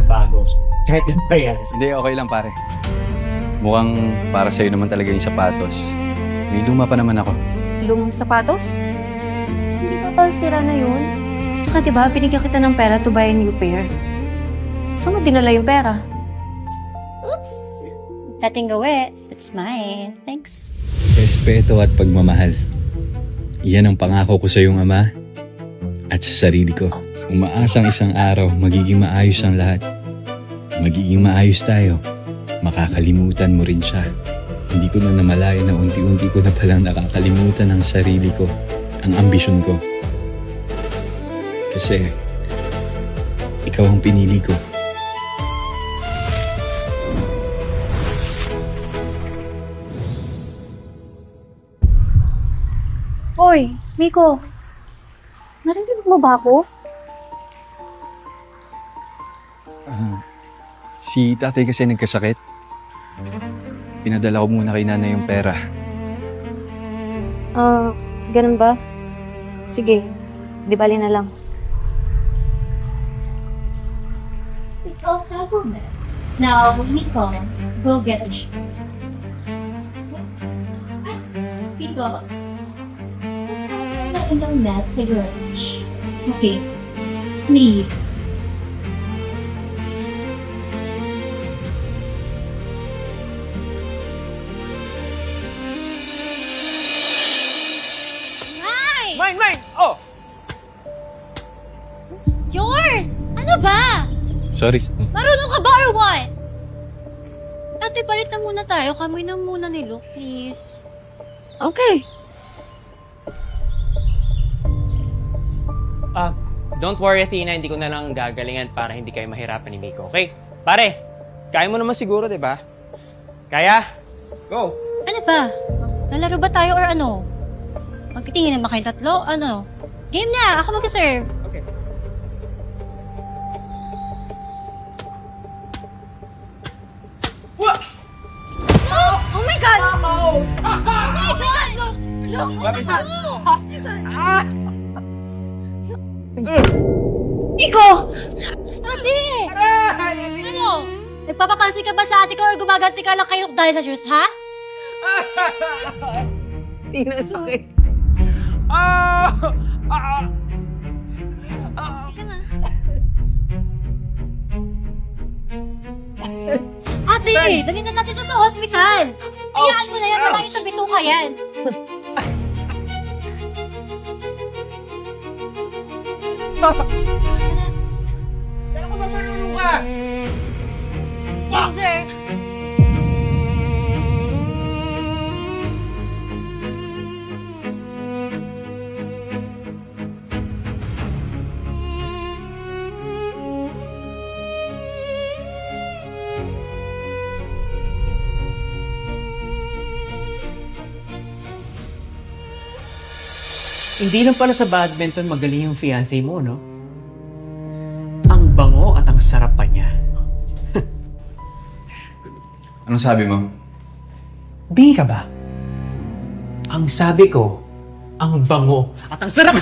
bago. Kahit yung payas. Hindi, okay lang pare. Mukhang para sa'yo naman talaga yung sapatos. May luma pa naman ako. Lumang sapatos? Hindi ba ba sira na yun? Tsaka diba, binigyan kita ng pera to buy a new pair. Saan mo dinala yung pera? Oops! Dating gawi. That's mine. Thanks. Respeto at pagmamahal. Iyan ang pangako ko sa iyong ama at sa sarili ko. Umaasang isang araw, magiging maayos ang lahat. Magiging maayos tayo. Makakalimutan mo rin siya. Hindi ko na namalaya na unti-unti ko na palang nakakalimutan ang sarili ko, ang ambisyon ko. Kasi, ikaw ang pinili ko. Hoy, Miko. Narinig mo ba ako? Si tatay kasi nagkasakit. Pinadala ko muna kay nanay yung pera. Ganun ba? Sige, di bali na lang. It's all settled then. Now, Miko, go get the shoes. Miko, kasama na ilang net sa garage. Okay, leave. Mine! Oh! Yours! Ano ba? Sorry. Marunong ka ba or what? Ate, palit na muna tayo. Kamoy na muna ni Luke, please. Okay. Don't worry, Athena. Hindi ko na lang gagalingan para hindi kayo mahirapan ni Miko. Okay? Pare, kaya mo naman siguro, di ba? Kaya? Go! Ano ba? Lalaro ba tayo or ano? Magtitingin naman kayong tatlo? Ano? Game na! Ako mag-serve. Okay. What? Oh my God! Oh! Oh my God! Look! Look! Oh my God! Iko! Ate! Ano? Nagpapapansin ka ba sa ate ko or gumaganti ka lang kayo dahil sa shoes, ha? Tina, sakit. Ika na. Ate! Dali na natin siya sa hospital! Iyaan mo na yan, wala yung sa bituka yan. Kaya ko ba marunong ka? Sir! Hindi lang pala sa badminton magaling yung fiancé mo, no? Ang bango at ang sarap pa niya. Anong sabi mo? Di ka ba? Ang sabi ko, ang bango at ang sarap!